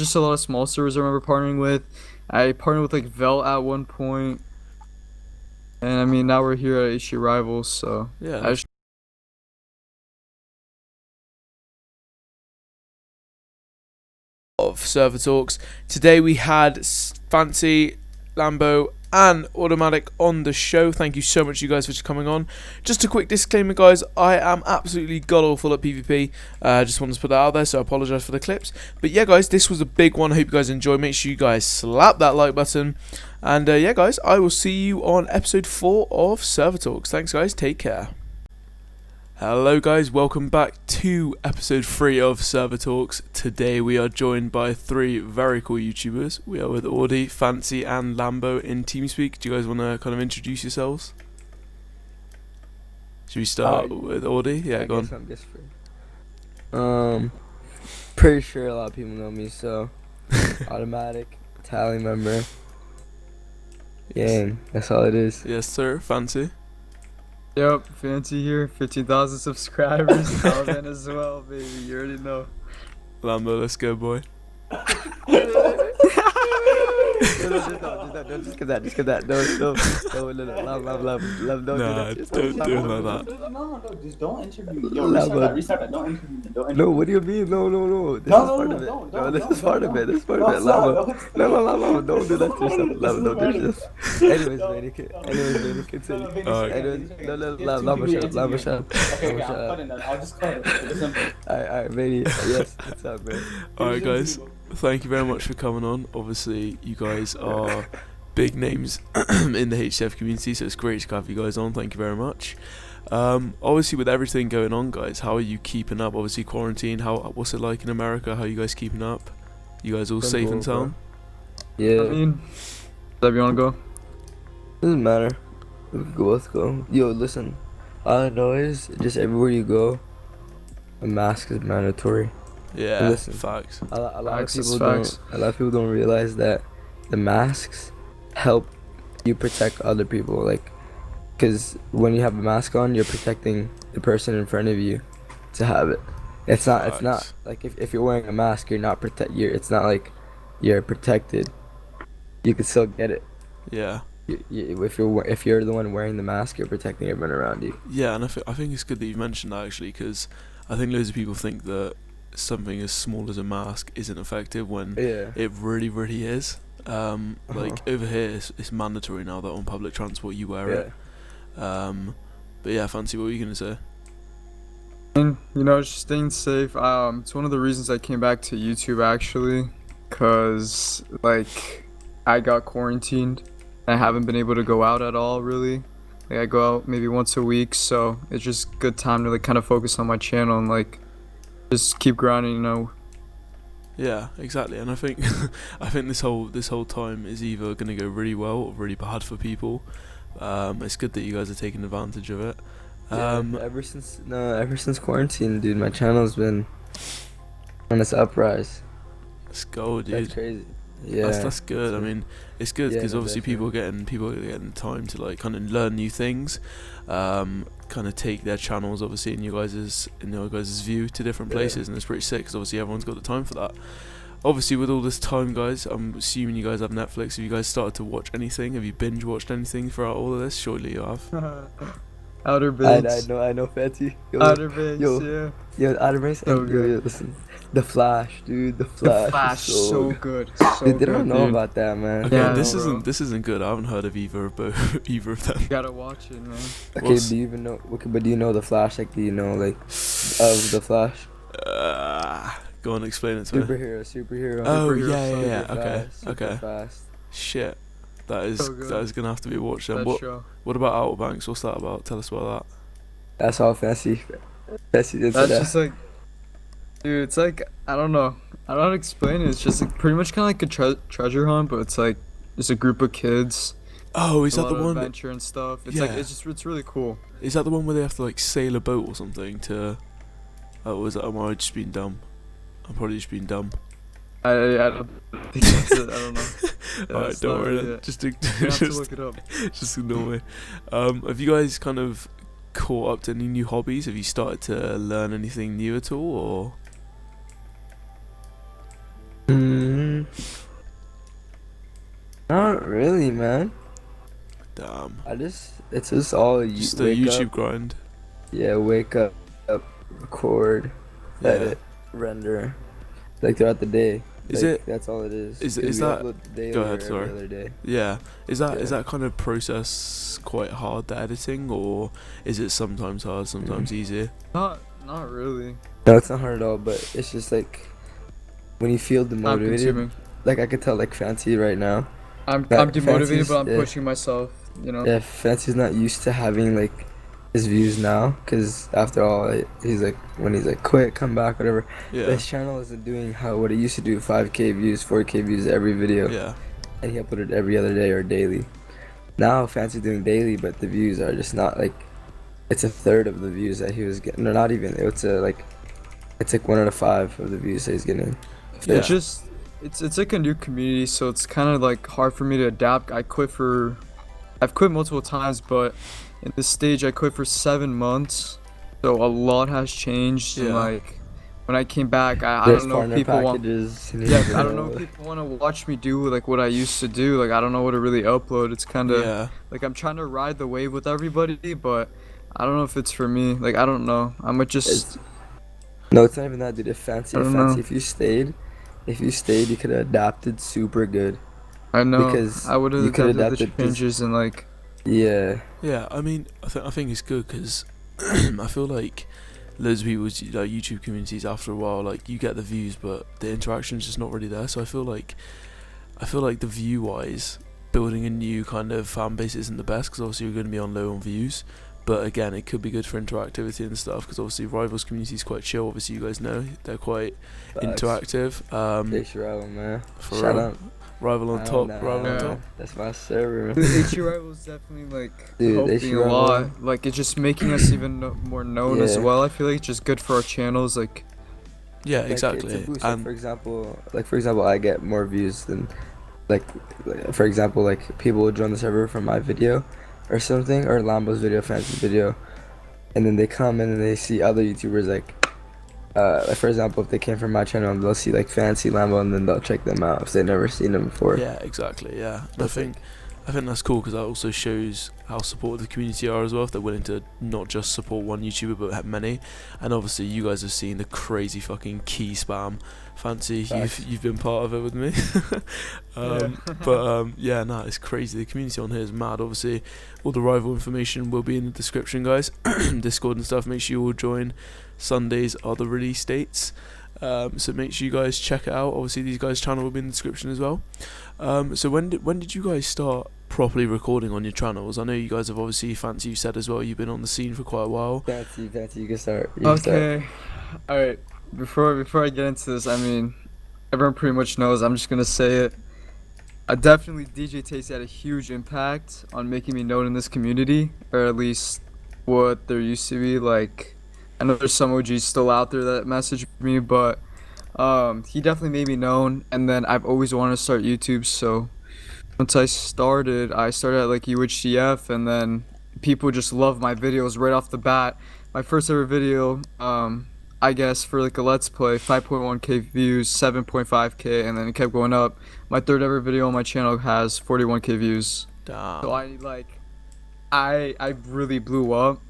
just a lot of small servers I remember partnering with. I partnered with like Vel at one point, and I mean now we're here at HCRIVAL, so Yeah. I just Of ServerTalks. Today we had Fancy, Lambo, and Automatic on the show. Thank you so much, you guys, for coming on. Just a quick disclaimer, guys. I am absolutely god awful at PvP. Just wanted to put that out there, so I apologise for the clips. But yeah, guys, this was a big one. I hope you guys enjoy. Make sure you guys slap that like button. And yeah, guys, I will see you on episode 4 of ServerTalks. Thanks, guys. Take care. Hello guys, welcome back to episode 3 of ServerTalks. Today we are joined by 3 very cool YouTubers. We are with Audi, Fancy and Lambo in TeamSpeak. Do you guys want to kind of introduce yourselves? Should we start with Audi? Yeah, go on. I'm just free. Pretty sure a lot of people know me, so Automatic, TALI member. Yeah, that's all it is. Yes sir, Fancy. Yep, Fancy here, 15,000 subscribers, Alvin as well, baby. You already know. Lambo, let's go, boy. No, just get that. No, love, don't Nah, do that. don't do it like that. No, just don't interview me. Yo, restart that. Don't interview me. Don't interview No, me. what do you mean? No. This is part of it. No, this is part of it. Love, don't do that to yourself. Love, don't do this. Anyways, man, continue. Alright. Love, shut up. Okay, I'm cutting that. I'll just cut it. It's simple. Alright, baby. Yes, what's up, man? Alright guys, thank you very much for coming on. Obviously you guys are big names in the HCF community, so it's great to have you guys on. Thank you very much. Obviously with everything going on, guys, how are you keeping up? Obviously quarantine, what's it like in America? How are you guys keeping up? You guys all safe in town? Yeah, I mean, whatever you wanna go. doesn't matter. Let's go. Yo, listen. All I know is just everywhere you go, a mask is mandatory. Yeah, Listen. facts. A lot Facts of is people facts. don't. A lot of people don't realize that the masks help you protect other people. Like, cause when you have a mask on, you're protecting the person in front of you to have it. It's not Facts. like if you're wearing a mask, you're not it's not like you're protected. You can still get it. Yeah. If you're the one wearing the mask, you're protecting everyone around you. Yeah, and I think it's good that you mentioned that actually, because I think loads of people think that something as small as a mask isn't effective when Yeah. it really is. Like over here it's mandatory now that on public transport you wear it. But yeah, Fancy, what were you gonna say? And, you know, just staying safe. It's one of the reasons I came back to YouTube actually, cause like I got quarantined. I haven't been able to go out at all really. Like I go out maybe once a week, so it's just good time to like kind of focus on my channel and like just keep grinding, you know. Yeah, exactly. And I think I think this whole time is either gonna go really well or really bad for people. It's good that you guys are taking advantage of it. Ever since quarantine, dude, my channel's been on its uprise. Let's go, dude. That's crazy. Yeah, That's good. I mean, it's good Yeah, because no, obviously people are getting time to like kind of learn new things, kind of take their channels obviously in your guys's view to different places, and it's pretty sick because obviously everyone's got the time for that. Obviously with all this time, guys, I'm assuming you guys have Netflix. Have you guys started to watch anything? Have you binge watched anything throughout all of this? Surely you have. Outer Banks. I know, Fancy. Outer Banks, yo. yeah. Yo, Outer Banks. So good. Yo, listen, The Flash, dude. The The Flash. Flash, is so good. So Dude, they good, don't know dude. about that, man. Okay, Yeah, this bro. isn't good. I haven't heard of either of either of them. You gotta watch it, man. Okay, What's- do you even know? Okay, but do you know The Flash? Like, do you know like of The Flash? Go on, explain it to me. Superhero. Oh Superhero, yeah. Super Okay, fast, super okay. fast. Shit, that is So good. gonna have to be watched then. That show. What about Outer Banks? What's that about? Tell us about That's all Fancy. Fancy did That's that. just like, dude, it's like, I don't know how to explain it. It's just like pretty much kind of like a treasure hunt, but it's like just a group of kids. that. Oh, is a that the lot of one? adventure and stuff. It's Yeah. like it's really cool. Is that the one where they have to like sail a boat or something to? Oh, was that? Am I just being dumb? I'm probably just being dumb. I don't think that's it. I don't know. Yeah, Alright, it's don't not worry. really Then. it. Just You have to just look it up. just ignore me. Have you guys kind of caught up to any new hobbies? Have you started to learn anything new at all, or? Not really, man. Damn. It's just all you Just a wake YouTube up. grind. Yeah, wake up, record, Yeah. edit, render, like throughout the day. Is Like, it- That's all it is. is 'Cause is we that- upload daily go ahead, or sorry. every other day. Yeah. Is Yeah. that kind of process quite hard, the editing, or is it sometimes hard, sometimes easier? Not really. No, it's not hard at all. But it's just like when you feel Time demotivated. consuming. Like I could tell, like Fancy right now. I'm That demotivated, Fancy's- but I'm yeah. pushing myself. You know. Yeah, Fancy's not used to having like his views now, cause after all, he's like when he's like quit, come back, whatever. Yeah. His channel isn't doing what it used to do, 5K views, 4K views every video, Yeah. and he uploaded every other day or daily. Now Fancy's doing daily, but the views are just not like, it's a third of the views that he was getting. No, not even. It's like 1 out of 5 of the views that he's getting. Yeah. It's just it's like a new community, so it's kind of like hard for me to adapt. I've quit multiple times, but in this stage I quit for 7 months, so a lot has changed. And Yeah. like when I came back, I There's don't know if partner people want. packages. and Yeah, you I don't know if people want to watch me do like what I used to do. Like I don't know what to really upload. It's kind of Yeah. like I'm trying to ride the wave with everybody, but I don't know if it's for me. Like I don't know. I might just. No, it's not even that, dude. If Fancy, I don't know. if you stayed, you could have adapted super good. I know. because I would have you could adapted the adapt it just- changes and like. Yeah. Yeah, I mean, I think it's good because I feel like loads of people's like YouTube communities after a while, like you get the views, but the interaction's just not really there. So I feel like the view wise, building a new kind of fan base isn't the best because obviously you're going to be on low on views. But again, it could be good for interactivity and stuff because obviously Rivals community is quite chill. Obviously, you guys know they're quite interactive. HCRIVAL, man. For Shout real. out. Rival on I top, don't rival on know. top. That's my server. The HCRIVAL is definitely like Dude, helping a HCRIVAL. lot. Like it's just making us even more known as Yeah. well. I feel like it's just good for our channels. Like Yeah, Like, exactly. It's a boost. Like, And for example, I get more views than, for example, like people would join the server from my video, or something, or Lambo's video, Fancy's video, and then they come in and they see other YouTubers like for example, if they came from my channel, they'll see like Fancy, Lambo, and then they'll check them out if they've never seen them before. yeah, exactly. Yeah, and That's I think that's cool because that also shows how supportive the community are as well. If they're willing to not just support one YouTuber but have many, and obviously you guys have seen the crazy fucking key spam. Fancy, Facts. you've been part of it with me. Yeah, no, it's crazy. The community on here is mad. Obviously, all the rival information will be in the description, guys. Discord and stuff. Make sure you all join. Sundays are the release dates. So make sure you guys check it out. Obviously, these guys' channel will be in the description as well. So when did you guys start properly recording on your channels? I know you guys have obviously, Fancy, you said as well, you've been on the scene for quite a while. Fancy, you can start. You can start. okay, all right. Before I get into this, I mean, everyone pretty much knows. I'm just gonna say it. I definitely DJ Tasty had a huge impact on making me known in this community, or at least what there used to be. Like, I know there's some OGs still out there that message me, but he definitely made me known. And then I've always wanted to start YouTube, so once I started at like UHCF, and then people just love my videos right off the bat. My first ever video, I guess for like a let's play, 5.1k views, 7.5k, and then it kept going up. My third ever video on my channel has 41k views. Damn. So I really blew up,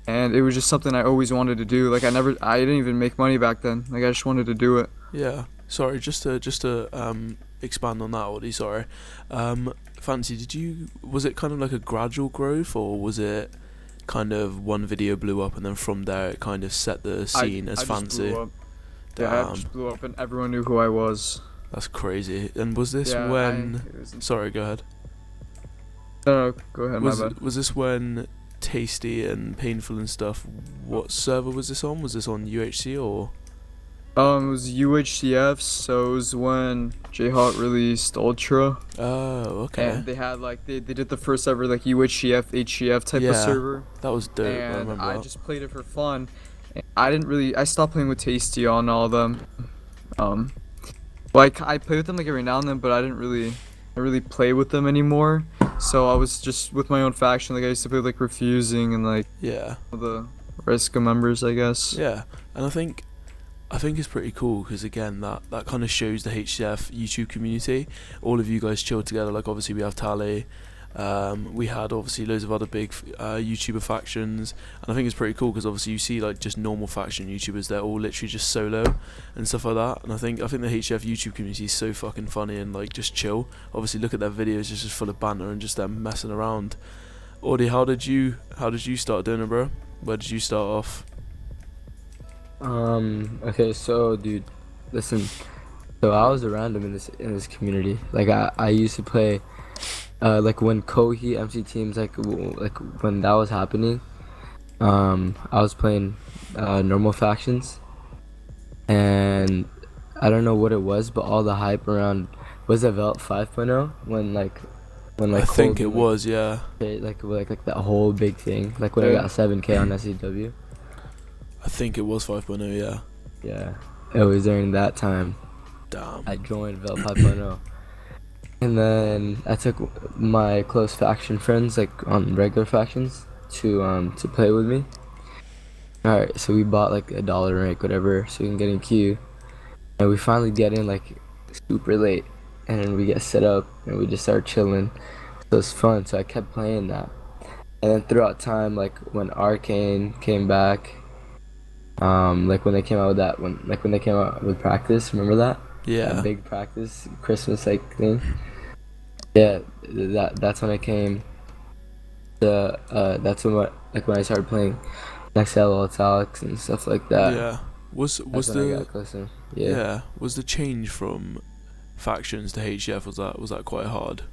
and it was just something I always wanted to do. Like I didn't even make money back then. Like I just wanted to do it. Yeah. Sorry, just to expand on that, Audie, sorry. Fancy, was it kind of like a gradual growth, or was it kind of one video blew up and then from there it kind of set the scene as I just Fancy? blew up. Yeah, I Damn. just blew up, and everyone knew who I was. That's crazy. And was this Yeah, when... it was- Sorry, go ahead. No, go ahead. Was, My bad. was this when Tasty and Painful and stuff, what server was this on? Was this on UHC or... It was UHCF, so it was when J-Hot released Ultra. Oh, okay. And they had like they did the first ever like UHCF HCF type Yeah, of server. That was dope, I And remember I that. just played it for fun. And I stopped playing with Tasty on all of them. Like I play with them like every now and then, but I didn't really play with them anymore. So I was just with my own faction. Like I used to play with, like Refusing and like Yeah. the Riska members, I guess. Yeah, and I think I think it's pretty cool because again that kind of shows the HCF YouTube community. All of you guys chill together. Like obviously we have TALI, we had obviously loads of other big YouTuber factions, and I think it's pretty cool because obviously you see like just normal faction YouTubers, they're all literally just solo and stuff like that. And I think the HCF YouTube community is so fucking funny and like just chill. Obviously look at their videos, it's just full of banter and just them messing around. Audie, how did you start doing it, bro? Where did you start off? Okay, so dude, listen. So I was a random in this community. Like I used to play, like when Kohi MC teams like when that was happening. I was playing normal factions, and I don't know what it was, but all the hype around was it Velt 5.0 when I think it was, yeah. like that whole big thing, like when I got 7K on SEW. I think it was 5.0, yeah. Yeah, it was during that time. Damn. I joined Vel 5.0, and then I took my close faction friends, like on regular factions, to play with me. All right, so we bought like $1 rank, whatever, so we can get in queue, and we finally get in like super late, and then we get set up, and we just start chilling. So it's fun. So I kept playing that, and then throughout time, like when Arcane came back. Like when they came out with that when they came out with practice, remember that? Yeah. That big practice Christmas like thing. Yeah, that's when I came. That's when I started playing next level Talks and stuff like that. Yeah. Was when I got closer. Yeah. Was the change from factions to HCF was that quite hard?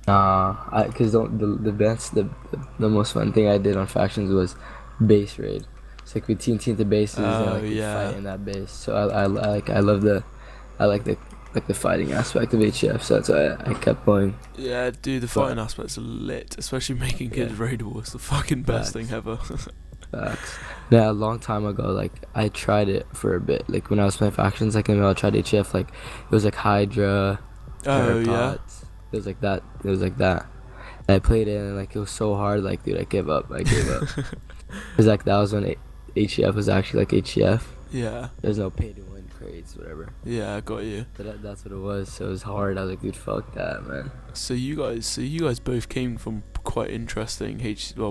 Cause the most fun thing I did on factions was base raid. It's like we team the bases and like we fight in that base. So I like the fighting aspect of HF. So that's why I kept going. Yeah, dude, the fighting aspects are lit, especially making kids raidable. It's the fucking best thing ever. Facts. Yeah, a long time ago, like I tried it for a bit. Like when I was playing factions, like I tried HF. Like it was like Hydra. Oh yeah. It was like that. And I played it and like it was so hard. Like dude, I gave up. Cause like that was when HCF was actually like HCF. Yeah. There's no pay to win crates, whatever. Yeah, I got you. But that's what it was. So it was hard. I was like, dude, fuck that, man. So you guys both came from quite interesting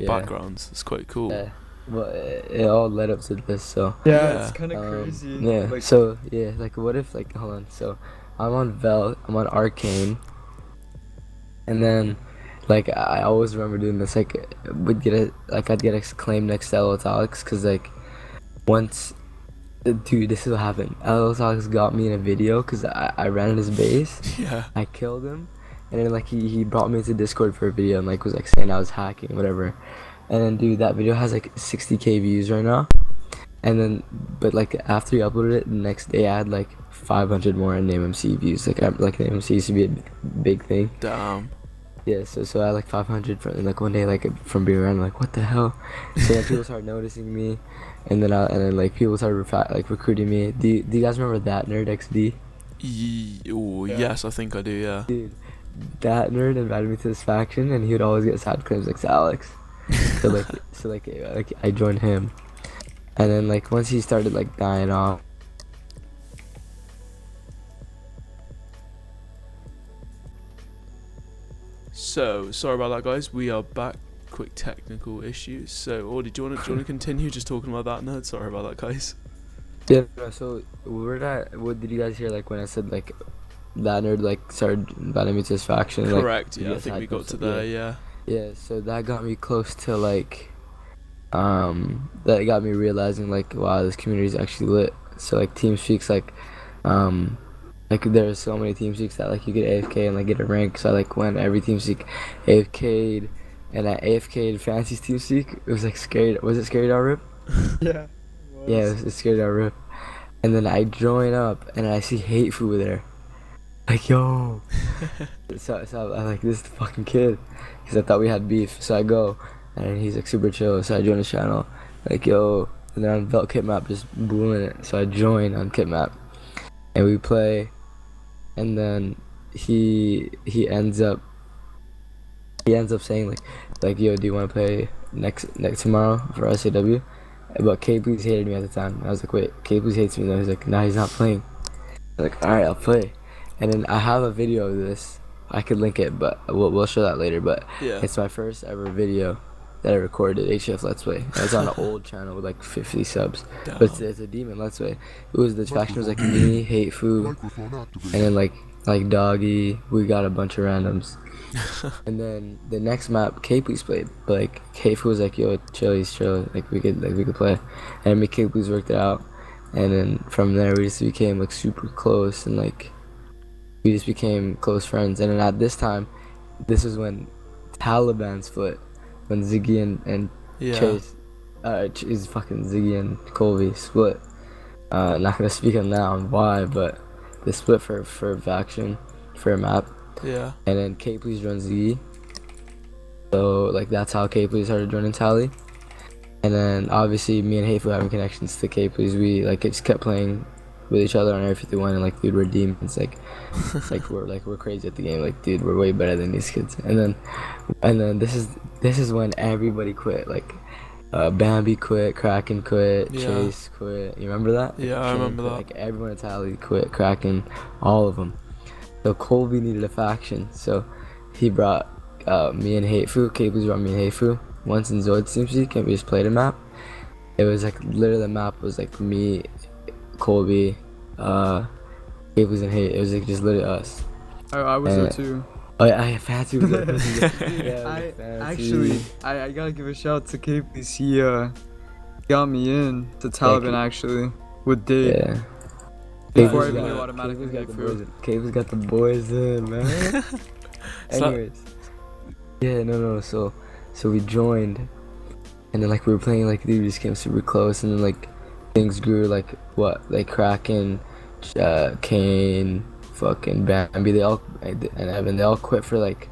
backgrounds. It's quite cool. Yeah. Well, it all led up to this. So Yeah, it's kind of crazy. Yeah. Like, So yeah, like what if like hold on. So I'm on Vel. I'm on Arcane. And then. Like I always remember doing this. Like I'd get exclaimed next to LOTalix because like once, dude, this is what happened. LOTalix got me in a video because I ran in his base. Yeah. I killed him, and then like he brought me into Discord for a video and like was like saying I was hacking whatever, and then dude that video has like 60K views right now, and then but like after he uploaded it the next day I had like 500 more in Name MC views. Like Name MC used to be a big thing. Damn. Yeah, so I had like 500 from like one day like from being around like what the hell. So then people started noticing me, and then like people started recruiting me. Do you guys remember that nerd XD? Yes, I think I do. Yeah. Dude, that nerd invited me to this faction, and he would always get side claims like to Alex. so I joined him, and then like once he started like dying off. So sorry about that, guys. We are back. Quick technical issues. So, Audie, do you want to continue just talking about that nerd? Sorry about that, guys. Yeah. So what did you guys hear like when I said like that nerd like started inviting me to his faction? Correct. Like, Yeah, I think we got to there. Yeah. Yeah. So that got me close to like, that got me realizing like wow, this community is actually lit. So like TeamSpeak's like there's so many TeamSpeaks that like you get AFK and like get a rank. So like when every TeamSpeak AFK'd and I AFK'd Fancy's TeamSpeak, it was like scary. Was it scary dot rip? Yeah. Yeah, it was scary dot rip. And then I join up and I see Hateful there. Like yo. so I'm like this is the fucking kid. Because I thought we had beef. So I go and he's like super chill. So I join his channel. Like yo. And then on Velt Kit Map just booing it. So I join on Kit Map. And we play. And then he ends up saying like yo, do you want to play next tomorrow for SAW? But K Blues hated me at the time. I was like, wait, K Blues hates me though. He's like, nah, he's not playing. I'm like, alright, I'll play. And then I have a video of this. I could link it, but we'll show that later. But Yeah. it's my first ever video that I recorded, HF Let's Play. And it's on an old channel with like 50 subs. Damn. But it's a demon Let's Play. It was, the faction was like me, Hatefoo, and then like Doggy. We got a bunch of randoms. And then the next map, K-Please played. But like Hatefoo was like, yo, chill, he's chill. Like we could play. And me, K-Please worked it out. And then from there we just became like super close, and like we just became close friends. And then at this time, this is when Taliban split, when Ziggy and Yeah. Chase, is fucking Ziggy and Colby split. Not gonna speak on that on why, but they split for faction, for a map. Yeah. And then K-Please joined Ziggy. So like that's how K-Please started joining TALI. And then obviously me and Hateful having connections to K-Please, we like just kept playing with each other on Area 51, and like dude, we're demons. Like we're crazy at the game. Like dude, we're way better than these kids. And then this is when everybody quit. Like Bambi quit, Kraken quit, Yeah. Chase quit. You remember that? Yeah, I Shane remember quit. that. Like everyone at TALI quit, Kraken, all of them. So Colby needed a faction, so he brought me and Hateful. K-Please brought me and Hateful. Once in Zoid Steamsy, we just played a map. It was like literally the map was like me, Colby, K-Please and Hate. It was like just literally us. I was there too. Oh yeah, Fancy was there. I gotta give a shout out to K-Please. He got me in to Taliban actually with Dave. Yeah. Before I K-Please even got- knew automatic K-Please got the food. boys in. K-Please got the boys in, man. So- Anyways, yeah, no. So we joined, and then like we were playing, like dude, we just came super close, and then like things grew, like what, like Kraken, Kane, fucking Bambi, they all, and Evan, they all quit for like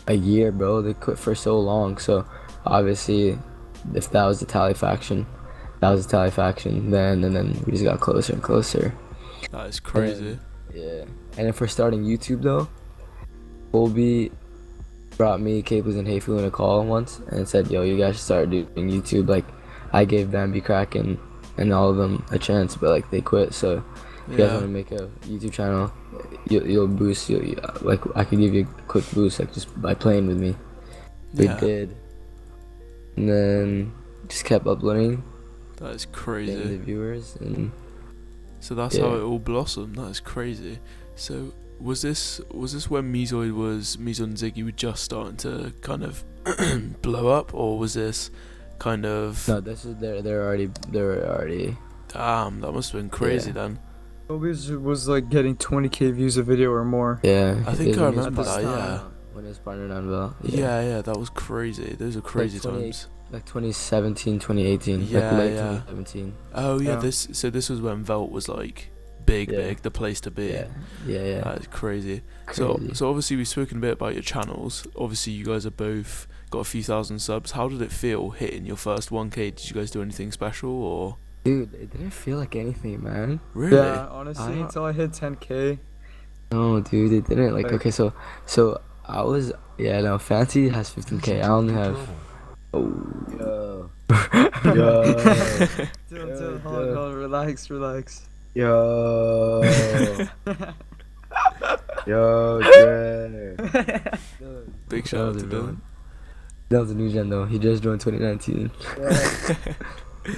a year, bro. They quit for so long. So obviously, if that was the TALI faction, then and then we just got closer and closer. That is crazy. Yeah. And if we're starting YouTube though, Colby brought me, Capers, and Hayfu in a call once and said, yo, you guys should start doing YouTube. Like, I gave Bambi Kraken and all of them a chance, but like they quit. So if you guys want to make a YouTube channel, you'll boost. Like I could give you a quick boost, like just by playing with me. We did, and then just kept uploading. That is Getting crazy. the viewers, and So that's how it all blossomed. That is crazy. So was this when Mesoid and Ziggy were just starting to kind of blow up, or was this kind of? no, this is they were already. Damn, that must have been crazy then. Always was like getting 20k views a video or more. Yeah, I think I remember that, yeah. When it was partnered on Val. Yeah, that was crazy. Those are crazy 28 times. Like 2017, 2018, Yeah, like late yeah. 2017. Oh yeah, Yeah. this was when Velt was like big, the place to be. Yeah. That is crazy. Crazy. So obviously we've spoken a bit about your channels. Obviously you guys are both got a few thousand subs. How did it feel hitting your first 1k? Did you guys do anything special or? Dude, it didn't feel like anything, man. Really? Yeah, honestly, until I hit 10k. No, dude, it didn't. Like, okay, so I was, Fancy has 15k. I only have. Oh. Yo. Still, hold on, relax. Yo. Yo, Dre. Big shout out to Dylan. That was a new gen though. He just joined 2019.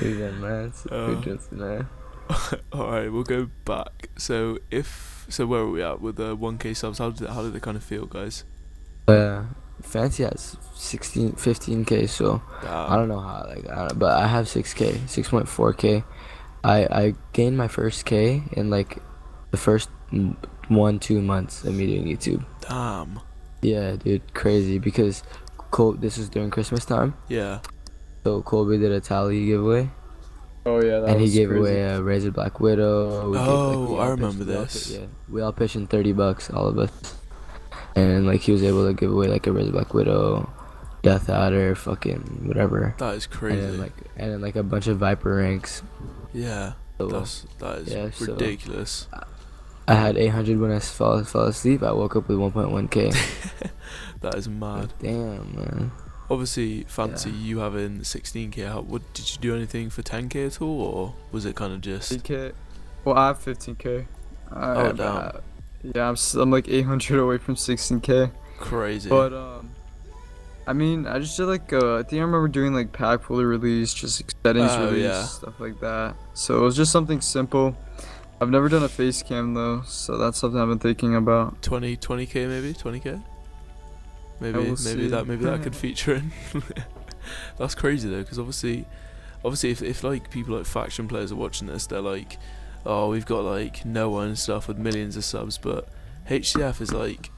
New gen, man. Good gens, man. Alright, we'll go back. So where are we at with the 1k subs? How did it kind of feel, guys? Fancy has 15k, so Damn. I don't know how, but I have 6k, 6.4k. I gained my first k in like the first 1-2 months of me doing YouTube. Damn. Yeah, dude, crazy, because this was during Christmas time, Yeah. so Colby did a TALI giveaway, Oh yeah, that and he was gave crazy. away a Razor Black Widow. I remember this. We all pitched in $30, all of us, and like he was able to give away like a Razor Black Widow, Death Adder, fucking whatever. That is crazy. And then like a bunch of Viper ranks. Yeah. So, That is yeah, so- ridiculous. I had 800 when I fell asleep. I woke up with 1.1k. That is mad. Damn, man. Obviously, Fancy, you having 16k, what did you do anything for 10k at all, or was it kind of just? 15k. Well, I have 15k. Oh, damn. Yeah, I'm like 800 away from 16k. Crazy. But I mean, I just did like I think I remember doing like pack puller release, just like, settings Oh, release, yeah. stuff like that. So it was just something simple. I've never done a face cam though, so that's something I've been thinking about. 20k maybe 20k. Maybe we'll maybe see. that could feature in. That's crazy though, because obviously if like people like faction players are watching this, they're like, oh, we've got like Noah and stuff with millions of subs, but HCF is like,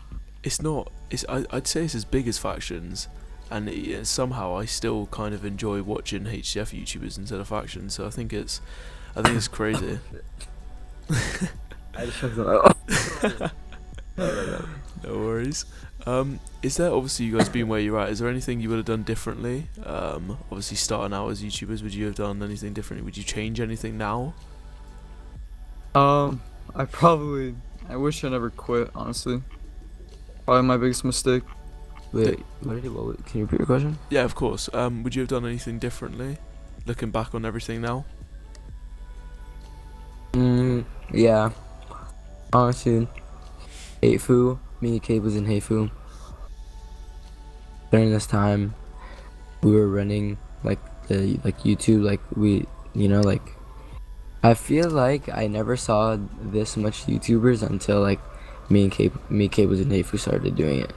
it's not. I'd say it's as big as factions, and somehow I still kind of enjoy watching HCF YouTubers instead of factions. So I think it's crazy. I just have No worries. Is there, obviously you guys being where you're at, is there anything you would have done differently? Obviously starting out as YouTubers, would you have done anything differently? Would you change anything now? I wish I never quit, honestly. Probably my biggest mistake. Wait, can you repeat your question? Yeah, of course. Would you have done anything differently, looking back on everything now? Yeah. Honestly, Hateful, me and Kate was in Hateful. During this time, we were running like YouTube, like like I feel like I never saw this much YouTubers until like me and Kate was in Hateful started doing it.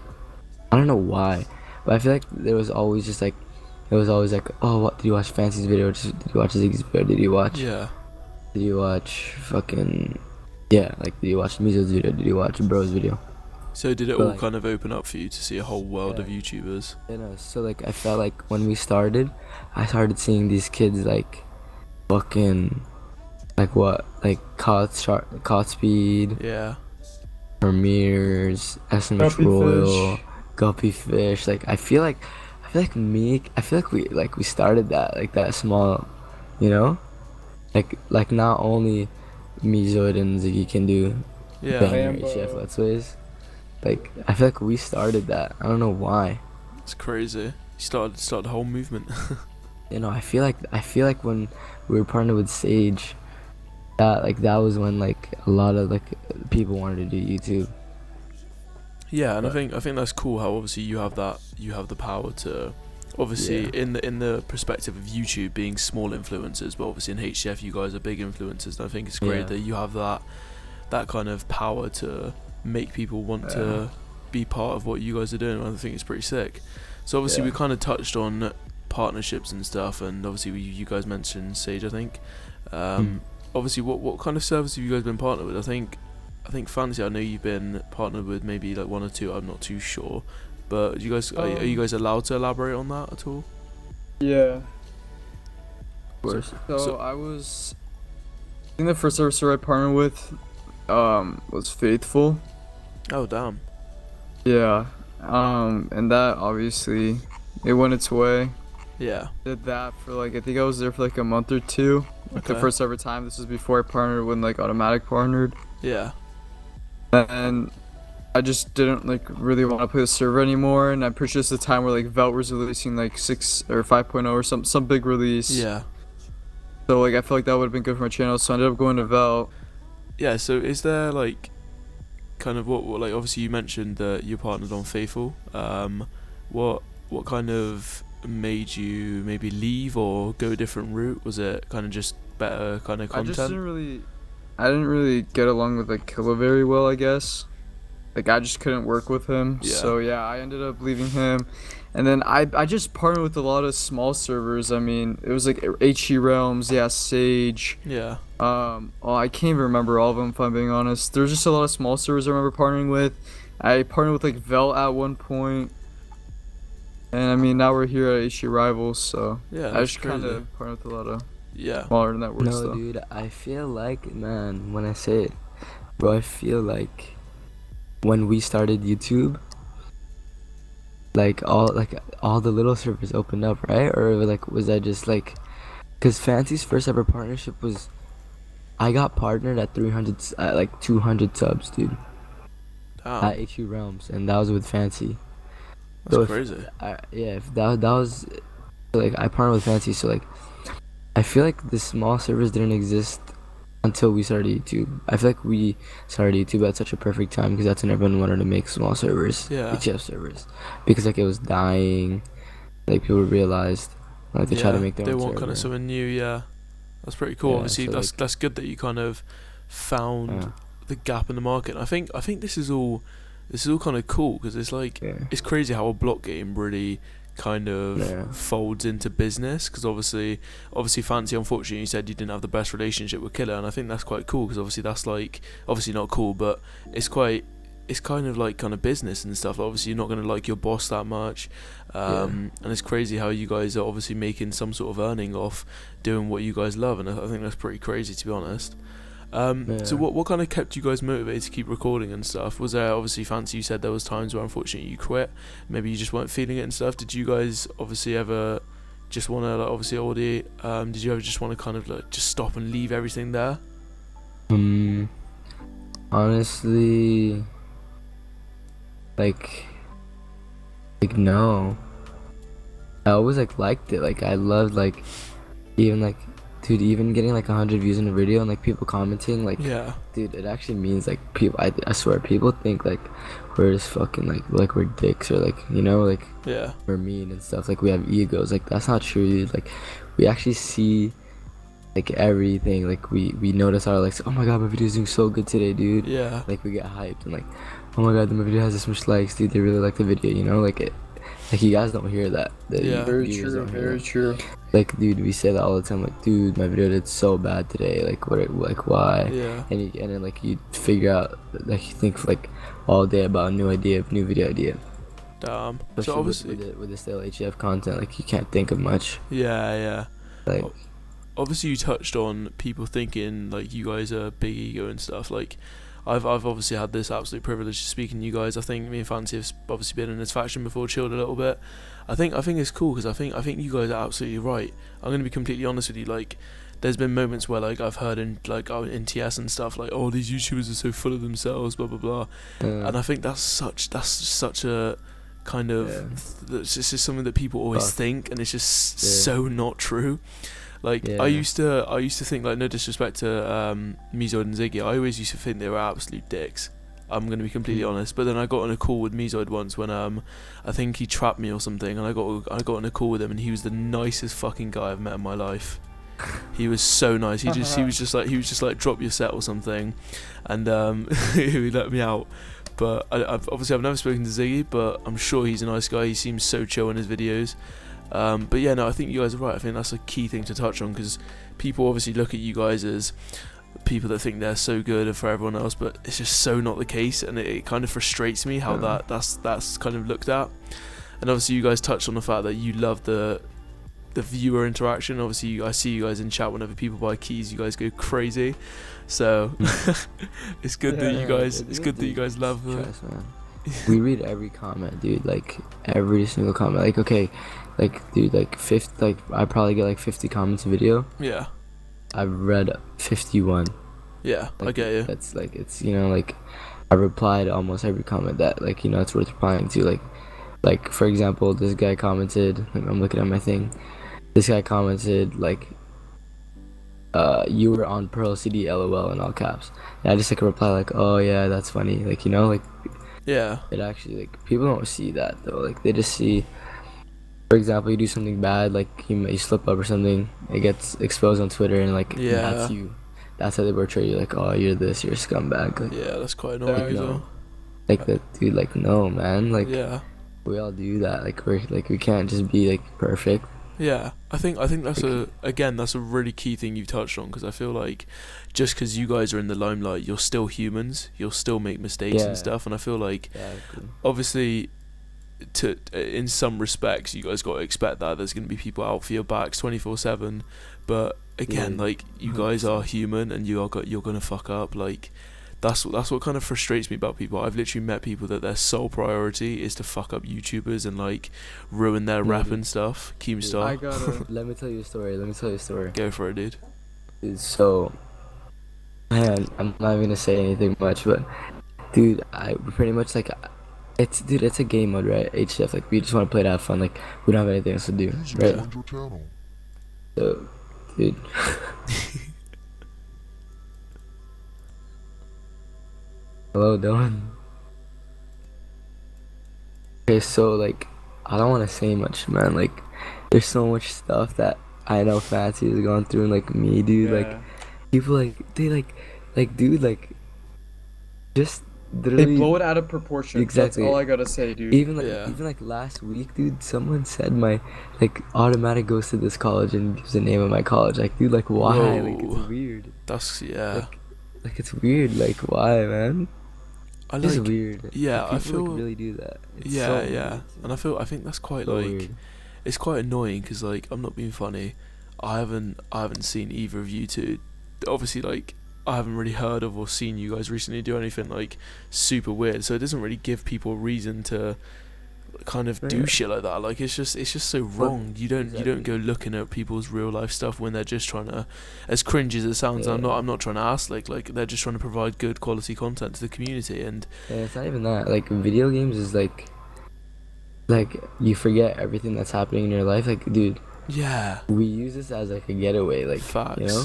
I don't know why, but I feel like there was always just like, it was always like, oh, what did you watch Fancy's video? Did you watch Ziggy's video? Did you watch? Yeah. Did you watch fucking? Yeah, like did you watch Mizo's video? Did you watch Bro's video? So did it But all like, kind of open up for you to see a whole world Yeah. of YouTubers? You know, so like I felt like when we started, I started seeing these kids like fucking like what, like Caught Speed, Yeah. Premiers, SMH Guppy Royal, Fish. Guppy Fish. Like I feel like we started that, like that small, you know, like not only me, Zoid, and Ziggy can do Yeah. banger Lambo. HF Let's Plays. Like I feel like we started that. I don't know why. It's crazy. You started the whole movement. You know, I feel like when we were partnered with Sage, that was when like a lot of like people wanted to do YouTube. Yeah, and I think that's cool how obviously you have the power to, obviously Yeah. in the perspective of YouTube being small influencers, but obviously in HCF you guys are big influencers, and I think it's great Yeah. that you have that kind of power to make people want to be part of what you guys are doing. I think it's pretty sick. So obviously we kind of touched on partnerships and stuff, and obviously you guys mentioned Sage, I think. Obviously what kind of service have you guys been partnered with? I think Fancy, I know you've been partnered with maybe like one or two, I'm not too sure, but you guys are you guys allowed to elaborate on that at all? Yeah. Of course. So I think the first service I partnered with was Faithful. Oh damn. Yeah. And that obviously it went its way. Yeah. Did that for like, I think I was there for like a month or two. Like the Okay. first ever time. This was before I partnered when like Automatic partnered. Yeah. And I just didn't like really want to play the server anymore, and I'm pretty sure it's the time where like Velt was releasing like 6 or 5.0 or some big release. Yeah. So like I felt like that would have been good for my channel, so I ended up going to Velt. Yeah, so is there like kind of what like, obviously you mentioned that you partnered on Faithful. What kind of made you maybe leave or go a different route? Was it kind of just better kind of content? I didn't really get along with like Killa very well, I guess. Like I just couldn't work with him. Yeah. So yeah, I ended up leaving him. And then I just partnered with a lot of small servers. I mean, it was like HE Realms, yeah, Sage. Yeah. I can't even remember all of them if I'm being honest. There's just a lot of small servers I remember partnering with. I partnered with like Velt at one point. And I mean, now we're here at HCRIVAL, so Yeah. I That's just kind crazy. of partnered with a lot of Yeah. smaller networks No, though. dude, I feel like, man, when I say it, bro, I feel like when we started YouTube, like all the little servers opened up, right? Or like was that just like, cause Fancy's first ever partnership was, I got partnered at 200 subs, dude, Damn. at HU Realms, and that was with Fancy. That's So if crazy. if that was like I partnered with Fancy, so like I feel like the small servers didn't exist until we started YouTube. I feel like we started YouTube at such a perfect time because that's when everyone wanted to make small servers, Yeah. HF servers, because like it was dying. Like people realized, like they try to make their they own want server. kind of something new. Yeah, that's pretty cool. Yeah, Obviously, so, that's like, that's good that you kind of found yeah, the gap in the market. And I think this is all kind of cool because it's like yeah, it's crazy how a block game really kind of yeah. folds into business because obviously Fancy, unfortunately, you said you didn't have the best relationship with Killer, and I think that's quite cool because obviously that's like obviously not cool, but it's kind of like kind of business and stuff. Obviously, you're not going to like your boss that much, and it's crazy how you guys are obviously making some sort of earning off doing what you guys love, and I think that's pretty crazy, to be honest. So what kind of kept you guys motivated to keep recording and stuff? Was there obviously, Fancy, you said there was times where unfortunately you quit, maybe you just weren't feeling it and stuff. Did you guys obviously ever just want to like obviously Audi, did you ever just want to kind of like just stop and leave everything there? Honestly, like no. I always like liked it. Like I loved like even like dude, even getting like 100 views in a video and like people commenting, like Yeah. dude, it actually means like people. I swear, people think like we're just fucking like we're dicks or like like Yeah. we're mean and stuff. Like we have egos. Like that's not true, dude. Like we actually see like everything. Like we notice our like, oh my god, my video's doing so good today, dude. Yeah. Like we get hyped and like, oh my god, my video has this much likes, dude. They really like the video, like it. Like you guys don't hear that. Yeah. Very viewers true. don't hear Very that. true. Like dude, we say that all the time. Like dude, my video did so bad today. Like like why? Yeah. And then like you figure out, like you think like all day about a new idea, new video idea. Damn. Especially So obviously, with the stale HF content, like you can't think of much. yeah. Like Obviously you touched on people thinking like you guys are big ego and stuff. Like I've obviously had this absolute privilege of speaking to you guys. I think me and Fancy have obviously been in this faction before, chilled a little bit. I think it's cool because I think you guys are absolutely right. I'm gonna be completely honest with you. Like there's been moments where like I've heard in like in TS and stuff like, oh, these YouTubers are so full of themselves, blah blah blah. And I think that's such a kind of it's just something that people always think, and it's just so not true. Like I used to think, like, no disrespect to Mezoid and Ziggy, I always used to think they were absolute dicks. I'm gonna be completely honest. But then I got on a call with Mezoid once when I think he trapped me or something, and I got on a call with him, and he was the nicest fucking guy I've met in my life. He was so nice. He was just like drop your set or something, and he let me out. But I've never spoken to Ziggy, but I'm sure he's a nice guy. He seems so chill in his videos. But yeah, no, I think you guys are right. I think that's a key thing to touch on, because people obviously look at you guys as people that think they're so good for everyone else, but it's just so not the case, and it kind of frustrates me how that's kind of looked at. And obviously you guys touched on the fact that you love the viewer interaction. Obviously I see you guys in chat whenever people buy keys, you guys go crazy. So it's good that you guys love trust, man. We read every comment, dude. Like every single comment. Like okay, like dude, like 50. Like I probably get like 50 comments a video. Yeah. I've read 51. Yeah, like, I get you. That's like, it's like I replied to almost every comment that like it's worth replying to. Like for example, this guy commented. Like, I'm looking at my thing. This guy commented like, you were on Pearl CD LOL in all caps. And I just like reply like, oh yeah, that's funny. Like like. Yeah. It actually, like, people don't see that though. Like they just see, for example, you do something bad, like you slip up or something, it gets exposed on Twitter, and like that's you. That's how they portray you. Like, oh, you're this, you're a scumbag. Like, yeah, that's quite annoying as well. Like that, dude. Like, no, man. Like, yeah, we all do that. Like, we can't just be like perfect. Yeah, I think that's that's a really key thing you've touched on, because I feel like just because you guys are in the limelight, you're still humans. You'll still make mistakes and stuff, and I feel like obviously, in some respects, you guys got to expect that there's going to be people out for your backs 24/7. But again, like, you guys are human, and you're gonna fuck up. Like, that's what kind of frustrates me about people. I've literally met people that their sole priority is to fuck up YouTubers and like ruin their rap and stuff. Keemstar. I gotta. Let me tell you a story. Go for it, dude. So, man, I'm not even gonna say anything much, but dude, I pretty much like It's a game mode, right? HCF, like we just want to play to have fun. Like we don't have anything else to do, right? So, dude. Hello, Dylan. Okay, so like, I don't want to say much, man. Like, there's so much stuff that I know Fancy has gone through, and like me, dude. Like, people dude, like, just They literally. blow it out of proportion. Exactly. That's all I gotta say, dude. Even like last week, dude, someone said my like automatic goes to this college and gives the name of my college. Like, dude, like why? Whoa. Like it's weird. That's yeah. Like it's weird. Like why, man? I It's like. weird. Yeah, Like, I people, like, feel. really do that. It's Yeah, so yeah, weird. and I think that's quite So like. weird. It's quite annoying because like I'm not being funny. I haven't seen either of you two. Obviously, like I haven't really heard of or seen you guys recently do anything like super weird. So it doesn't really give people a reason to kind of do Yeah. shit like that. Like it's just so wrong. You don't exactly. go looking at people's real life stuff when they're just trying to, as cringe as it sounds. Yeah. I'm not trying to ask like they're just trying to provide good quality content to the community and Yeah, it's not even that. Like video games is like you forget everything that's happening in your life. Like, dude, yeah, we use this as like a getaway. Like, facts. you know,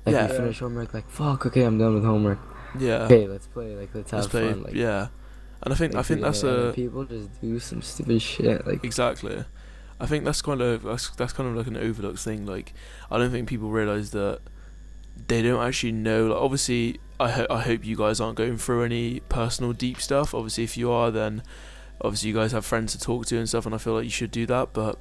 like Yeah. we finish homework. Like, fuck. Okay, I'm done with homework. Yeah. Okay, let's play. Like, let's have Let's play. fun. Like, Yeah. And I think dude, that's and a people just do some stupid shit. Like, exactly. I think that's kind of like an overlooked thing. Like I don't think people realize that they don't actually know. Like obviously, I hope you guys aren't going through any personal deep stuff. Obviously, if you are, then obviously you guys have friends to talk to and stuff, and I feel like you should do that. But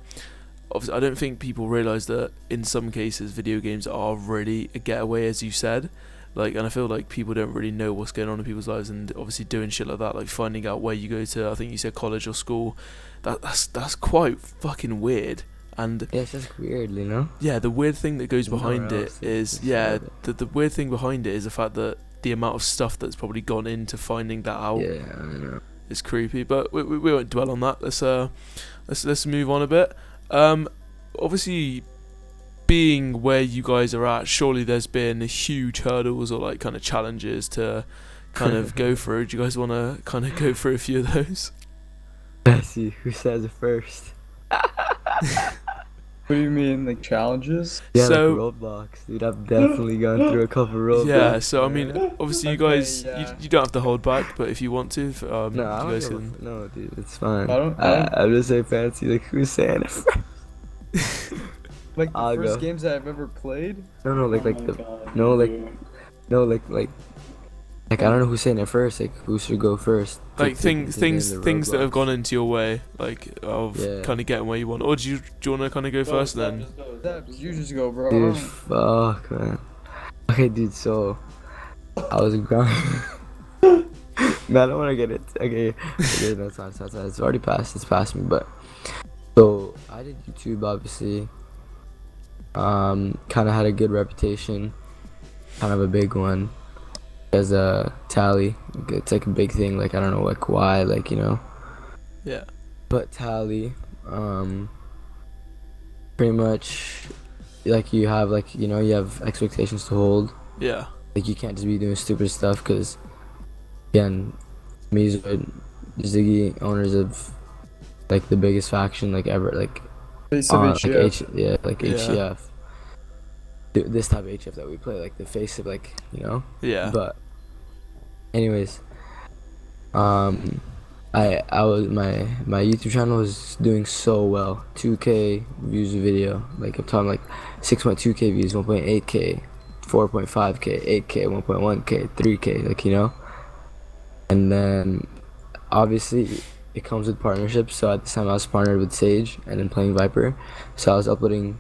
obviously, I don't think people realize that in some cases, video games are really a getaway, as you said. Like, and I feel like people don't really know what's going on in people's lives, and obviously doing shit like that, like finding out where you go to. I think you said college or school. That's quite fucking weird. And yeah, it's just weird, you know. yeah, the weird thing that goes behind Nowhere it else is it's yeah, just the weird thing behind it is the fact that the amount of stuff that's probably gone into finding that out Yeah, I know. is creepy. But we won't dwell on that. Let's move on a bit. Obviously, being where you guys are at, surely there's been huge hurdles or like kind of challenges to kind of go through. Do you guys want to kind of go through a few of those? Let's see who says it first. What do you mean, like challenges? Yeah, So- like Roblox, dude. I've definitely gone through a couple Roblox. Yeah, so I mean, obviously you Okay, guys, yeah. you don't have to hold back, but if you want to, No, you I don't guys give a can. no, dude. It's fine. I don't- I'm just saying Fancy. Like, who's saying it first? Like the I'll first go. games that I've ever played? No, like Oh my the God, no, like dude. no, like I don't know who's saying it first. Like, who should go first? Like to things get into things that have Roblox? gone into your way, like of Yeah. kind of getting where you want. Or do you want to kind of go first then? Steps, you just go, bro. Dude, fuck, man. Okay, dude. So I was growing. No, I don't want to get it. Okay, no, it's not. It's already passed. It's past me. But so I did YouTube, obviously. Kind of had a good reputation. Kind of a big one. As a TALI, it's like a big thing. Like, I don't know, like why, like, you know. Yeah. But TALI, pretty much, like, you have, like, you know, you have expectations to hold. Yeah. Like, you can't just be doing stupid stuff, because again, me and Ziggy, owners of like the biggest faction like ever, like Face of like HCF. yeah. Yeah. HCF. This type of HCF that we play, like the face of, like, you know. Yeah. But anyways, I was my YouTube channel was doing so well. 2K views a video. Like, I'm talking like 6.2K views, 1.8K, 4.5K, 8K, 1.1K, 3K, like, you know. And then obviously it comes with partnerships. So at this time I was partnered with Sage and then playing Viper. So I was uploading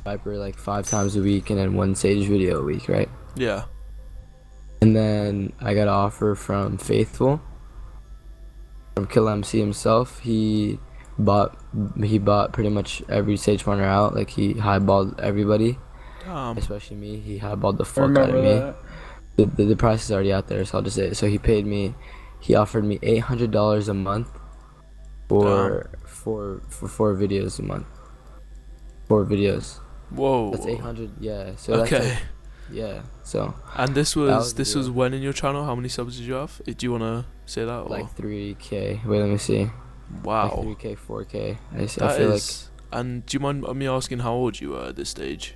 Viper like 5 times a week and then 1 Sage video a week, right? Yeah. And then I got an offer from Faithful, from Kill MC himself. He bought pretty much every Sage partner out. Like, he highballed everybody, especially me. He highballed the I fuck out of remember me. that. The price is already out there, so I'll just say it. So he offered me $800 a month for 4 videos a month. 4 videos. Whoa. That's 800. Yeah. So Okay. Yeah. So And this That was was the this was deal. when in your channel? How many subs did you have? Do you wanna say that? Or? like 3K. Wait, let me see. Like Wow. 3K, 4K. I That feel is. And do you mind me asking how old you were at this stage?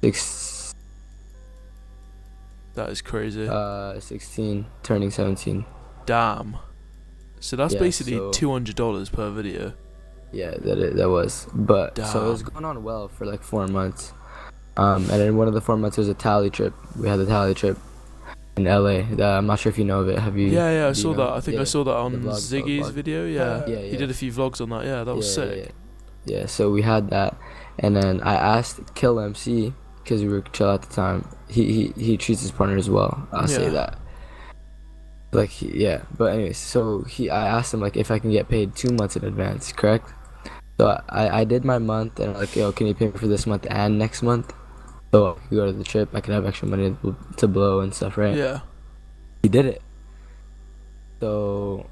like 6, That is crazy. 16, turning 17. Damn. So that's Yeah, basically so- $200 per video. Yeah, that was. But so it was Damn. going on well for like 4 months. And then one of the 4 months was a TALI trip. We had the TALI trip in LA. I'm not sure if you know of it. Have you? Yeah, I do you saw know? that. I think I Yeah, saw that on the vlog, the Ziggy's vlog. video. Yeah. Yeah, He yeah. did a few vlogs on that. Yeah, that was Yeah, sick. Yeah, so we had that, and then I asked Kill MC because we were chill at the time. He treats his partner as well. I'll say Yeah. that. Like yeah, but anyways, so I asked him like if I can get paid 2 months in advance, correct? So I did my month and like yo, can you pay me for this month and next month? So I could go to the trip. I could have extra money to blow and stuff, right? Yeah. He did it. So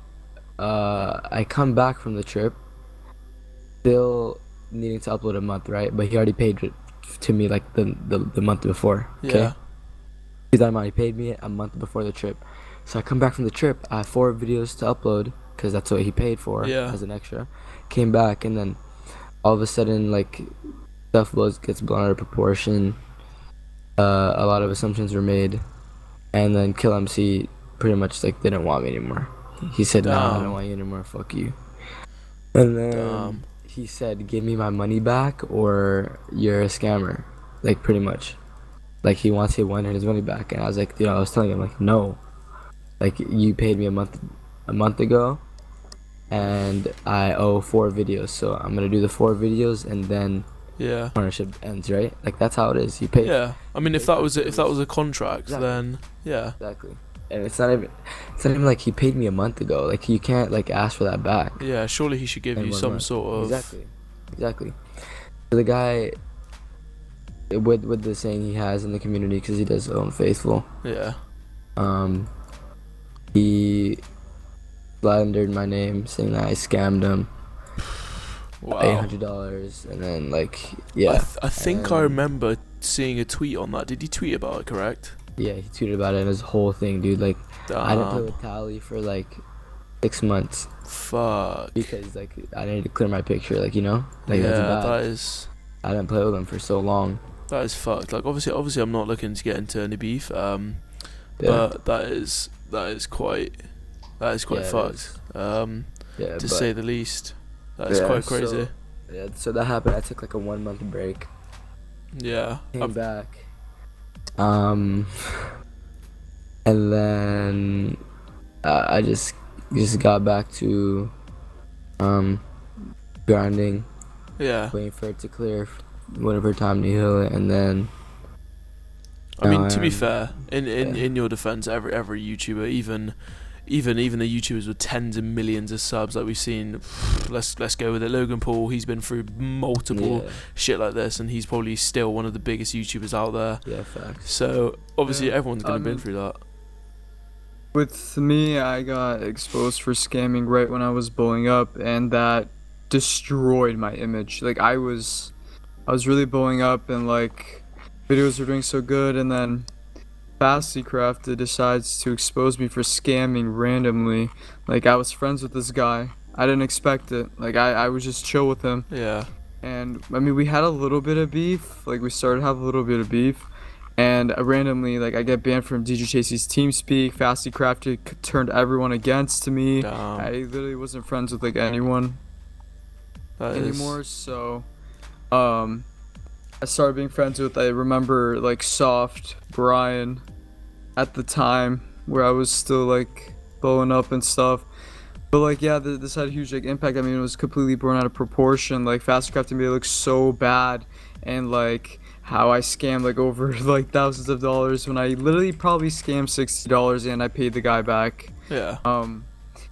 I come back from the trip, still needing to upload a month, right? But he already paid it to me like the month before. Okay? Yeah. That amount he paid me a month before the trip. So I come back from the trip. I have 4 videos to upload because that's what he paid for Yeah. as an extra. Came back and then all of a sudden like stuff gets blown out of proportion. A lot of assumptions were made, and then Kill MC pretty much like didn't want me anymore. He said, "No, I Damn. don't want you anymore. Fuck you." And then Damn. he said, "Give me my money back, or you're a scammer." Like pretty much, like he wants his money back. And I was like, you know, I was telling him like, no, like you paid me a month ago, and I owe 4 videos. So I'm gonna do the 4 videos, and then Yeah. partnership ends, right? Like that's how it is. You pay. Yeah. I mean, if that was a contract, Exactly. then yeah. Exactly. And it's not even like he paid me a month ago. Like you can't like ask for that back. Yeah. Surely he should give in you 1 some month. sort of. Exactly. So the guy with the saying he has in the community, because he does own Faithful, Yeah. he slandered my name, saying that I scammed him Wow. $800, and then like yeah, I think I and- remember seeing a tweet on that. Did he tweet about it? Correct. yeah, he tweeted about it and his whole thing, dude. Like I didn't play Damn. with TALI for like 6 months Fuck. because like I needed to clear my picture, like you know, like that's Yeah. bad. That is. I didn't play with him for so long. That is fucked. Like obviously, I'm not looking to get into any beef. Yeah. But that is quite Yeah, it fucked. Yeah, To but, say the least. That is yeah, quite crazy. So, yeah, so that happened. I took like a 1 month break. Yeah. Came back. And then I just got back to grinding, Yeah. waiting for it to clear, waiting for time to heal it, and then I mean, to be Um, fair, in yeah. your defense, every YouTuber, even the YouTubers with tens of millions of subs, like we've seen, let's go with it. Logan Paul, he's been through multiple yeah, shit like this, and he's probably still one of the biggest YouTubers out there. yeah, facts. So obviously, Yeah, everyone's gonna I have been mean- through that. With me, I got exposed for scamming right when I was blowing up, and that destroyed my image. Like I was really blowing up, and like videos were doing so good, and then Fancy Crafted decides to expose me for scamming randomly. Like I was friends with this guy. I didn't expect it. Like I was just chill with him. Yeah. And I mean, we had a little bit of beef. Like we started to have a little bit of beef, and randomly, like I get banned from DJ Chasey's TeamSpeak. Fancy Crafted turned everyone against me. Damn. I literally wasn't friends with like anyone That is- anymore. So, I started being friends with. I remember like Soft Brian, at the time where I was still like blowing up and stuff. But like yeah, this had a huge like impact. I mean, it was completely blown out of proportion. Like Fast Crafting made it look so bad, and like how I scammed like over like thousands of dollars when I literally probably scammed $60 and I paid the guy back. Yeah.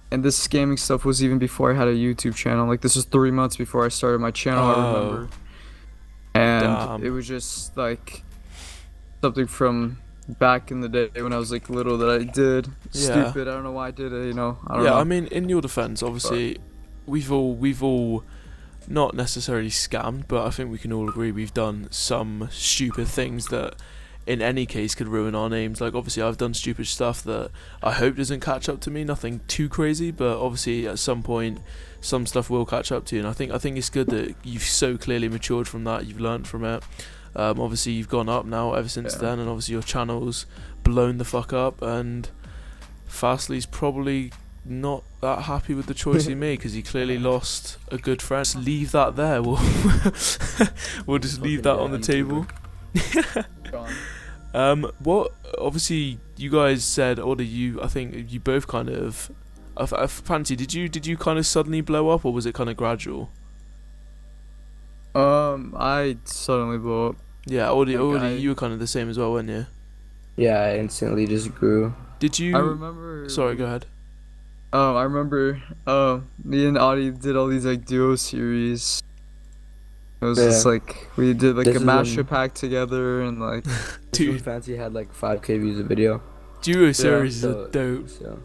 And this scamming stuff was even before I had a YouTube channel. Like this was 3 months before I started my channel. I remember, and Damn. it was just like something from back in the day when I was like little that I did. Yeah. Stupid. I don't know why I did it. You know. I don't Yeah, know. I mean, in your defense, obviously, we've all not necessarily scammed, but I think we can all agree we've done some stupid things that in any case could ruin our names. Like obviously I've done stupid stuff that I hope doesn't catch up to me, nothing too crazy, but obviously at some point some stuff will catch up to you, and I think it's good that you've so clearly matured from that, you've learned from it. Obviously you've gone up now ever since then, and obviously your channel's blown the fuck up, and Fastly's probably not that happy with the choice he made, because he clearly lost a good friend. Just leave that there. We'll just leave that on the table. What obviously you guys said, or I think you both kind of Fancy, did you kind of suddenly blow up, or was it kind of gradual? I suddenly blew up. Yeah, you were kind of the same as well, weren't you? Yeah, I instantly just grew. Did you? I remember. Sorry, go ahead. I remember. Me and Audie did all these like duo series. It was just like we did like a master pack together, and like. Dude, Fancy had like 5K views a video. Duo series are dope. So,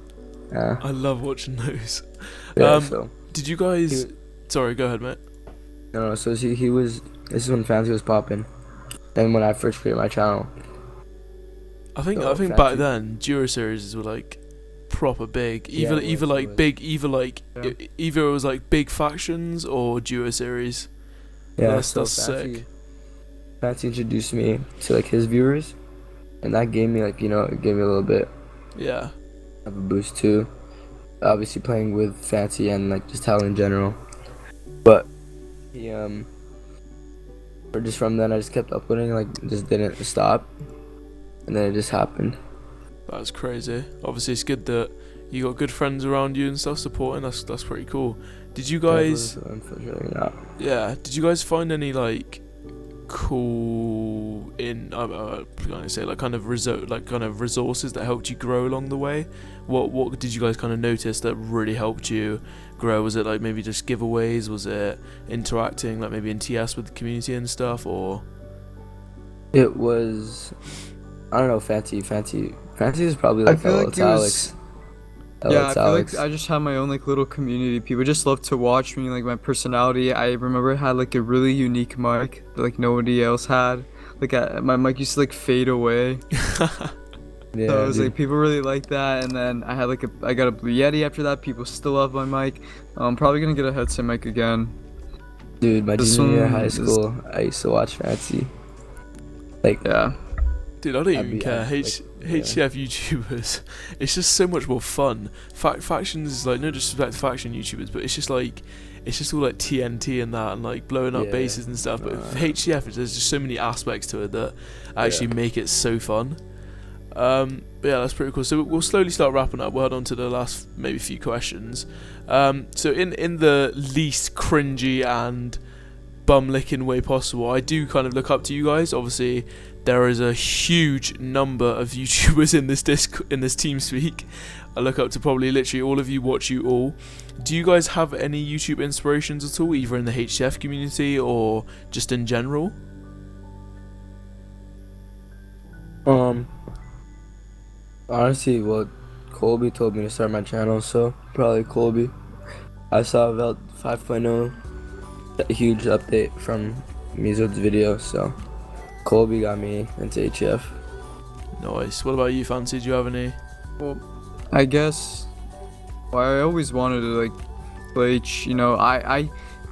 I love watching those. Yeah, so. Did you guys? Sorry, go ahead, mate. No, so he was. This is when Fancy was popping, and when I first created my channel. I think back then duo series were like proper big. Either it was like big factions or duo series. Yeah, that's sick. Fancy introduced me to like his viewers, and that gave me like it gave me a little bit of a boost too. Obviously playing with Fancy and like just TALI in general, but he or just from then I just kept uploading, like just didn't stop, and then it just happened. That's crazy. Obviously it's good that you got good friends around you and stuff supporting. That's pretty cool. Did you guys? Yeah. Did you guys find any like cool I'm gonna say like kind of resources that helped you grow along the way? What did you guys kind of notice that really helped you grow? Was it like maybe just giveaways? Was it interacting like maybe in TS with the community and stuff, or? It was, I don't know. Fancy is probably like Alex. Yeah, I feel like I just had my own like little community. People just love to watch me, like my personality. I remember I had like a really unique mic that like nobody else had. Like my mic used to like fade away. Yeah, so it was like people really liked that, and then I got a Blue Yeti after that. People still love my mic. I'm probably gonna get a headset mic again. Dude, my junior year of high school, I used to watch Fancy. Like dude, I don't even care. HCF YouTubers, it's just so much more fun. Factions is like, no disrespect to faction YouTubers, but it's just all like TNT and that, and like blowing up bases and stuff. But HCF, there's just so many aspects to it that actually make it so fun. But yeah, that's pretty cool. So we'll slowly start wrapping up. We'll head on to the last maybe few questions. So in the least cringy and bum licking way possible, I do kind of look up to you guys. Obviously there is a huge number of YouTubers in this TeamSpeak. I look up to probably literally all of you, watch you all. Do you guys have any YouTube inspirations at all, either in the HCF community or just in general? Honestly, well, Colby told me to start my channel, so probably Colby. I saw about 5.0, a huge update from Mizo's video, so Colby got me into HCF. Nice. What about you, Fancy? Do you have any? Well, I guess I always wanted to like play.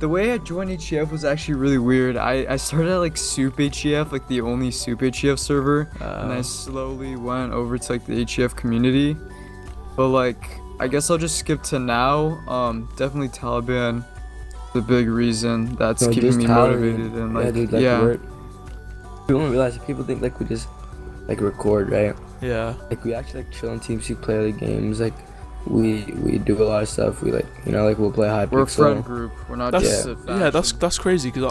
The way I joined HCF was actually really weird. I started at like Soup HCF, like the only Soup HCF server, and I slowly went over to like the HCF community. But like, I guess I'll just skip to now. Definitely Taliban, the big reason that's keeping me motivated and like People don't realize, people think like we just like record, right? Yeah. Like we actually like chill on TeamSpeak, play the games. Like we do a lot of stuff. We like like we'll play Hypixel. We're a friend group. We're not just a faction. Yeah, that's crazy, because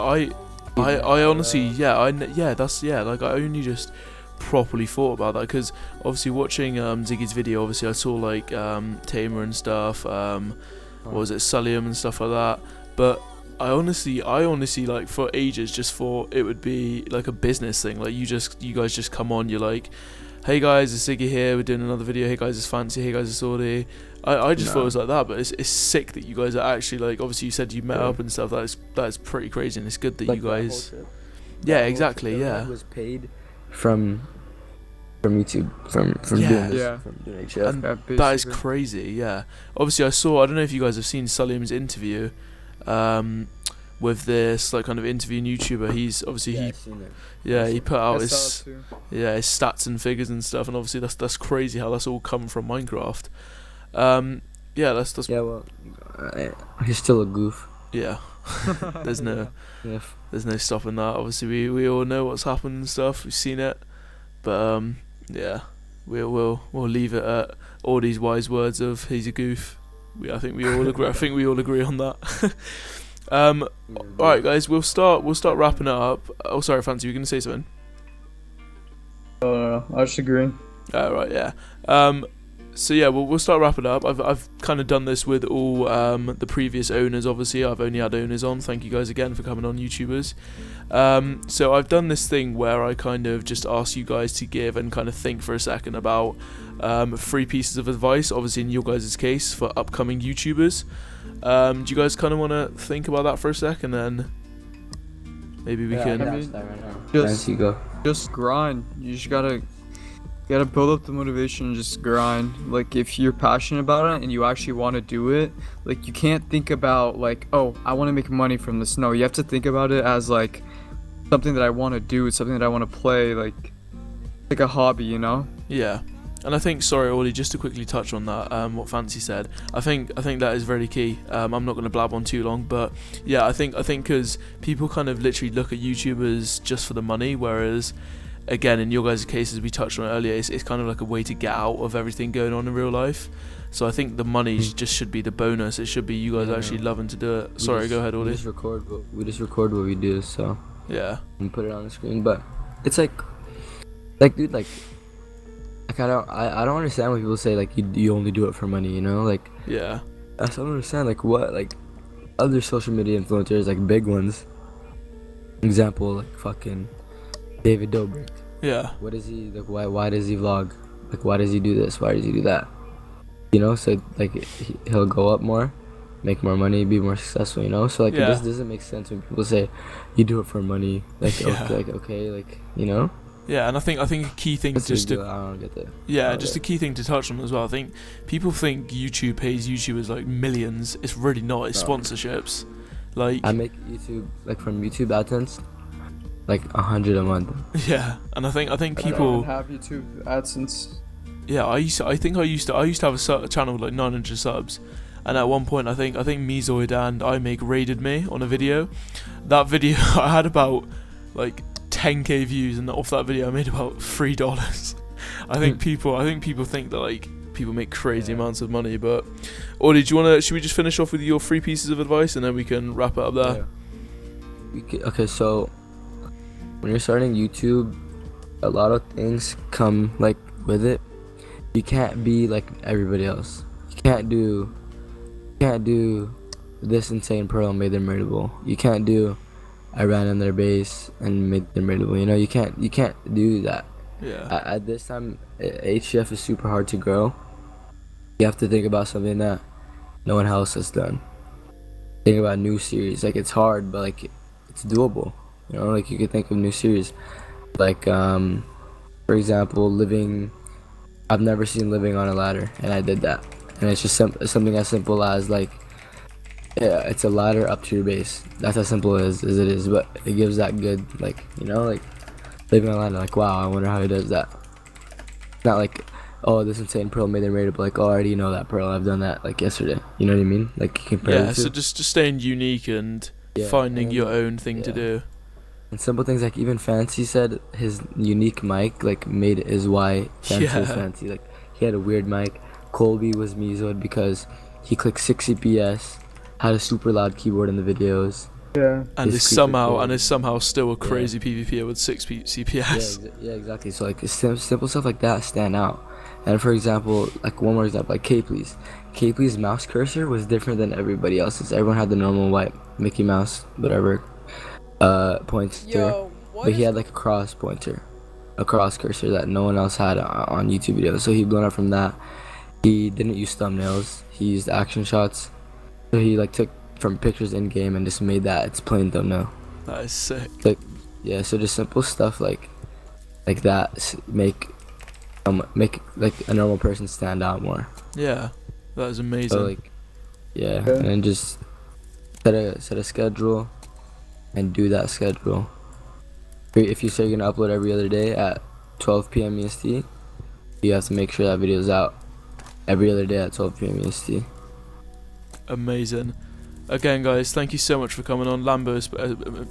I honestly like I only just properly thought about that, because obviously watching Ziggy's video, obviously I saw like Tamer and stuff, what was it, Sullium and stuff like that, but I honestly like for ages just thought it would be like a business thing, like you guys just come on, you're like, hey guys, it's Ziggy here, we're doing another video, hey guys, it's Fancy, hey guys, it's Audi. I just thought it was like that, but it's sick that you guys are actually like, obviously you said you met up and stuff, that is pretty crazy, and it's good that like you guys, exactly, was paid from from YouTube from Yeah. doing this, Yeah. from doing HF. And Yeah, that is basically. crazy. Yeah. Obviously, I don't know if you guys have seen Salim's interview, with this like kind of interviewing YouTuber. He's obviously I've seen it. he put out I his saw it too. his stats and figures and stuff, and obviously that's crazy how that's all come from Minecraft. Yeah, that's Yeah, well, he's still a goof. yeah. There's no Yeah. there's no stopping that. Obviously, we all know what's happened and stuff. We've seen it, but yeah, we'll leave it at all these wise words of he's a goof. I think we all agree. I think we all agree on that. All right, guys, we'll start wrapping it up. Oh, sorry, Fancy, you were gonna say something? No, I just agree. Right, yeah. So yeah, we'll start wrapping up. I've kind of done this with all the previous owners. Obviously, I've only had owners on. Thank you guys again for coming on, YouTubers. So I've done this thing where I kind of just ask you guys to give and kind of think for a second about 3 pieces of advice. Obviously, in your guys' case, for upcoming YouTubers. Do you guys kind of want to think about that for a second, and then maybe we can? I mean, Just just go. just grind. You just gotta build up the motivation and just grind. Like, if you're passionate about it and you actually want to do it, like, you can't think about like, oh, I want to make money from this. No, you have to think about it as like something that I want to do, something that I want to play, like a hobby, you know? Yeah. And I think, sorry, Ollie, just to quickly touch on that, what Fancy said, I think that is really key. I'm not going to blab on too long, but yeah, I think because people kind of literally look at YouTubers just for the money, whereas, again, in your guys' cases, we touched on it earlier, it's kind of like a way to get out of everything going on in real life. So I think the money just should be the bonus. It should be you guys actually loving to do it. Sorry, go ahead, We Ollie. just record what we do, so Yeah. and put it on the screen. But it's like, dude, like I don't understand when people say like you only do it for money, you know? Like, Yeah. I still don't understand like what, like other social media influencers, like big ones. Example, like fucking David Dobrik. Yeah. What is he like? Why does he vlog? Like, why does he do this? Why does he do that? You know, so like he'll go up more, make more money, be more successful. You know, so like Yeah. it just doesn't make sense when people say you do it for money. Like, Yeah. okay, like, you know. Yeah, and I think a key thing That's just to I don't get that. yeah, Oh, just yeah. a key thing to touch on as well. I think people think YouTube pays YouTubers like millions. It's really not. It's No. sponsorships. Like I make YouTube, like from YouTube AdSense, like 100 a month. yeah, and I think I don't people even have YouTube AdSense. yeah. I used to have a channel with like 900 subs, and at one point I think Mezoid and iMake raided me on a video. That video I had about like 10k views, and off that video I made about $3. I think people think that like people make crazy amounts of money, but Audie, should we just finish off with your 3 pieces of advice and then we can wrap it up there? Okay, so when you're starting YouTube, a lot of things come like with it. You can't be like everybody else. You can't do this insane pearl and made them raidable. You can't do I ran in their base and made them raidable. You know, you can't do that. Yeah. At this time, HCF is super hard to grow. You have to think about something that no one else has done. Think about new series. Like, it's hard, but like it's doable. You know, like you could think of new series. Like, for example, I've never seen living on a ladder, and I did that. And it's just something as simple as like, yeah, it's a ladder up to your base. That's as simple as it is, but it gives that good, like, you know, like living on a ladder. Like, wow, I wonder how he does that. It's not like, oh, this insane pearl made them raidable. Like, oh, I already know that pearl. I've done that like yesterday. You know what I mean? Like, you compare Yeah, the two. so just staying unique and Yeah, finding and- your own thing to yeah. do. And simple things like even Fancy said his unique mic like made it is why Fancy was Yeah. Fancy. Like, he had a weird mic. Colby was Mezoid because he clicked 6 CPS, had a super loud keyboard in the videos. Yeah. And His is creeper somehow kid. still a crazy PvPer with 6 CPS. Yeah, exactly. So like simple stuff like that stand out. And for example, like one more example, like Kaylee's mouse cursor was different than everybody else's. Everyone had the normal white Mickey Mouse, whatever, pointer. But he had like a cross pointer, a cross cursor that no one else had on YouTube videos. So he blown up from that. He didn't use thumbnails. He used action shots. So he like took from pictures in game and just made that its plain thumbnail. That is sick. Yeah, so just simple stuff like that make make like a normal person stand out more. Yeah, that is amazing. So like, yeah, Okay. and then just set a schedule, and do that schedule. If you say you're gonna upload every other day at 12 p.m. EST, you have to make sure that video's out every other day at 12 p.m. EST. Amazing. Again, guys, thank you so much for coming on. Lambo,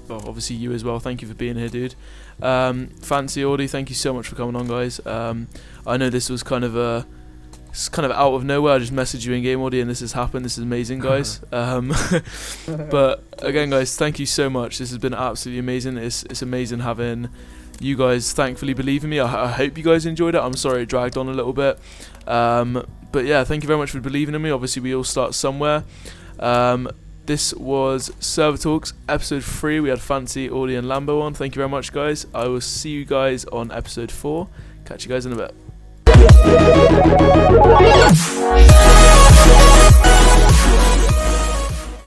well, obviously you as well. Thank you for being here, dude. Fancy Audi, thank you so much for coming on, guys. I know this was kind of out of nowhere. I just messaged you in game, Audi, and this has happened. This is amazing, guys. But again, guys, thank you so much. This has been absolutely amazing. It's amazing having you guys thankfully believe in me. I hope you guys enjoyed it. I'm sorry it dragged on a little bit. But yeah, thank you very much for believing in me. Obviously, we all start somewhere. This was ServerTalks episode 3. We had Fancy, Audi, and Lambo on. Thank you very much, guys. I will see you guys on episode 4. Catch you guys in a bit.